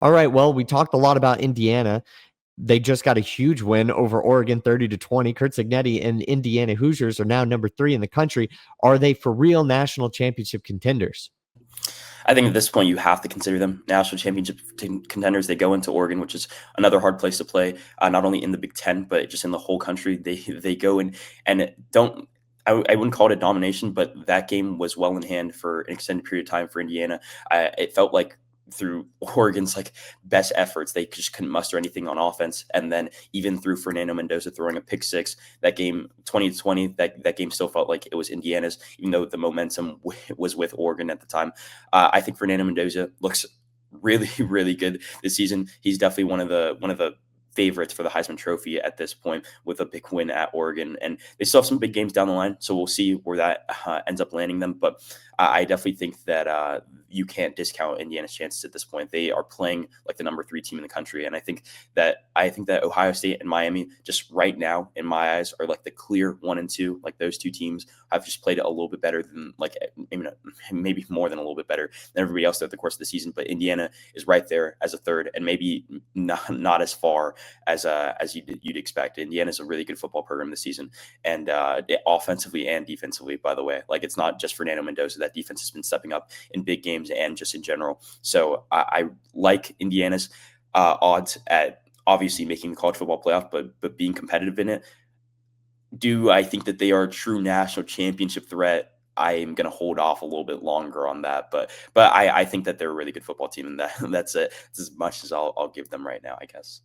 All right. Well, we talked a lot about Indiana. They just got a huge win over Oregon, 30-20. Kurt Signetti and Indiana Hoosiers are now number 3 in the country. Are they for real national championship contenders? I think at this point you have to consider them national championship contenders. They go into Oregon, which is another hard place to play, not only in the Big Ten but just in the whole country. They go in and don't. I wouldn't call it a domination, but that game was well in hand for an extended period of time for Indiana. It felt like through Oregon's best efforts, they just couldn't muster anything on offense. And then even through Fernando Mendoza throwing a pick six, that game 20-20, that game still felt like it was Indiana's, even though the momentum was with Oregon at the time. I think Fernando Mendoza looks really, really good this season. He's definitely one of the favorites for the Heisman Trophy at this point with a big win at Oregon. And they still have some big games down the line, so we'll see where that ends up landing them. But I definitely think that you can't discount Indiana's chances at this point. They are playing like the number 3 team in the country. And I think that Ohio State and Miami just right now, in my eyes, are like the clear 1 and 2. Like those two teams have just played a little bit better than maybe more than a little bit better than everybody else throughout the course of the season. But Indiana is right there as a third, and maybe not as far as you'd expect. Indiana's a really good football program this season, and offensively and defensively, by the way. Like, it's not just Fernando Mendoza. That defense has been stepping up in big games and just in general. So I like Indiana's odds at obviously making the college football playoff, but being competitive in it. Do I think that they are a true national championship threat? I am going to hold off a little bit longer on that, but I think that they're a really good football team, and that's it. That's as much as I'll give them right now, I guess.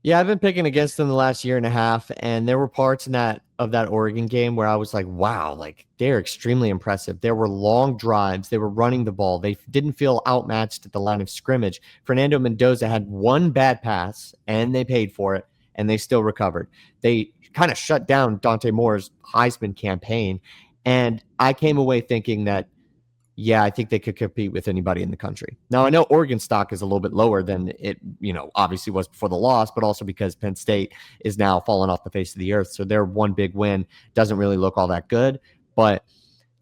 Yeah, I've been picking against them the last year and a half, and there were parts in that Oregon game where I was like, wow, like they're extremely impressive. There were long drives, they were running the ball, they didn't feel outmatched at the line of scrimmage. Fernando Mendoza had one bad pass, and they paid for it, and they still recovered. They kind of shut down Dante Moore's Heisman campaign, and I came away thinking that, yeah, I think they could compete with anybody in the country. Now, I know Oregon stock is a little bit lower than it, obviously was before the loss, but also because Penn State is now falling off the face of the earth. So their one big win doesn't really look all that good. But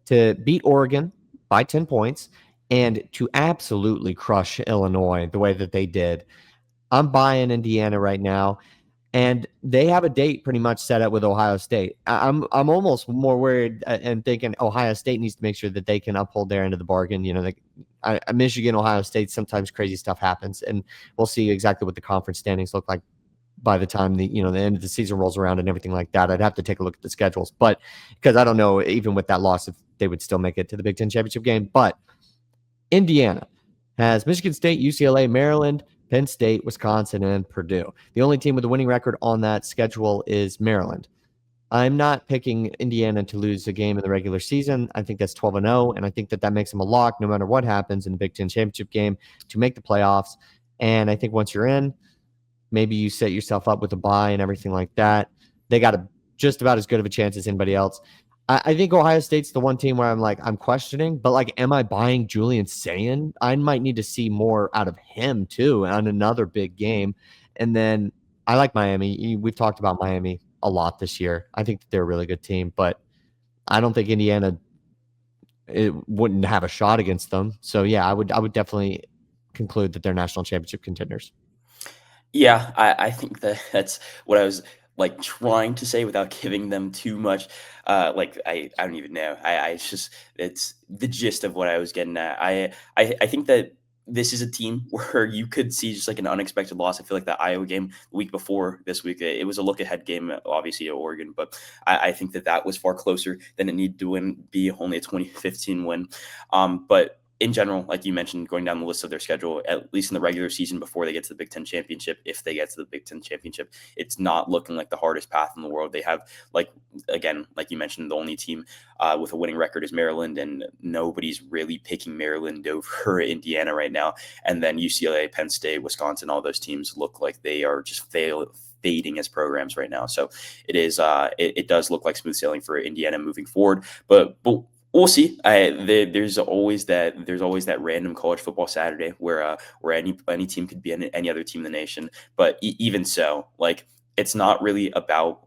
to beat Oregon by 10 points and to absolutely crush Illinois the way that they did, I'm buying Indiana right now. And they have a date pretty much set up with Ohio State. I'm almost more worried and thinking Ohio State needs to make sure that they can uphold their end of the bargain. Michigan, Ohio State, sometimes crazy stuff happens, and we'll see exactly what the conference standings look like by the time the end of the season rolls around and everything like that. I'd have to take a look at the schedules, but because I don't know even with that loss if they would still make it to the Big Ten championship game. But Indiana has Michigan State, UCLA, Maryland, Penn State, Wisconsin, and Purdue. The only team with a winning record on that schedule is Maryland. I'm not picking Indiana to lose a game in the regular season. I think that's 12-0, and I think that makes them a lock no matter what happens in the Big Ten championship game to make the playoffs. And I think once you're in, maybe you set yourself up with a bye and everything like that. They got just about as good of a chance as anybody else. I think Ohio State's the one team where I'm questioning, but am I buying Julian Sayin? I might need to see more out of him too on another big game. And then I like Miami. We've talked about Miami a lot this year. I think that they're a really good team, but I don't think Indiana wouldn't have a shot against them. So yeah, I would definitely conclude that they're national championship contenders. Yeah, I think that's what I was trying to say without giving them too much. I don't even know. It's the gist of what I was getting at. I think that this is a team where you could see just an unexpected loss. I feel like the Iowa game the week before this week, it was a look ahead game, obviously at Oregon, but I think that was far closer than it needed to be only a 2015 win. But in general, like you mentioned, going down the list of their schedule, at least in the regular season before they get to the Big Ten championship, if they get to the Big Ten championship, it's not looking like the hardest path in the world. They have, like you mentioned, the only team with a winning record is Maryland, and nobody's really picking Maryland over Indiana right now. And then UCLA, Penn State, Wisconsin, all those teams look like they are just fading as programs right now. So it does look like smooth sailing for Indiana moving forward. But we'll see. There's always that random college football Saturday where any team could be any other team in the nation. But even so, it's not really about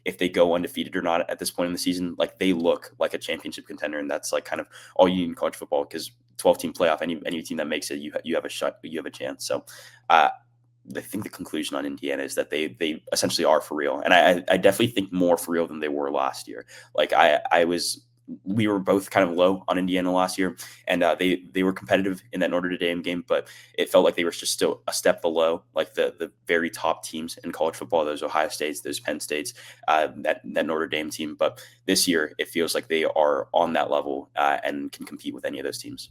if they go undefeated or not at this point in the season. They look like a championship contender, and that's kind of all you need in college football, because 12-team playoff, any team that makes it, you have a shot, you have a chance. So I think the conclusion on Indiana is that they essentially are for real, and I definitely think more for real than they were last year. Like we were both kind of low on Indiana last year, and they were competitive in that Notre Dame game, but it felt like they were just still a step below like the very top teams in college football, those Ohio States, those Penn States, that Notre Dame team. But this year, it feels like they are on that level and can compete with any of those teams.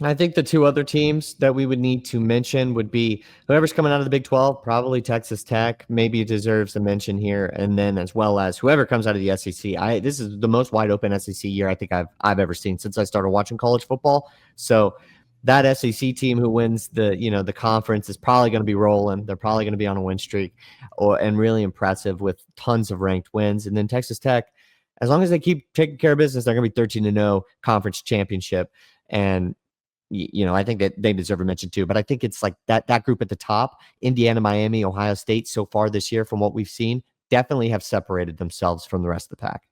I think the two other teams that we would need to mention would be whoever's coming out of the Big 12, probably Texas Tech, maybe deserves a mention here, and then as well as whoever comes out of the SEC. This is the most wide open SEC year I think I've ever seen since I started watching college football. So that SEC team who wins the conference is probably going to be rolling. They're probably going to be on a win streak, and really impressive with tons of ranked wins. And then Texas Tech, as long as they keep taking care of business, they're going to be 13-0 conference championship. And I think that they deserve a mention too, but I think it's like that group at the top, Indiana, Miami, Ohio State, so far this year, from what we've seen, definitely have separated themselves from the rest of the pack.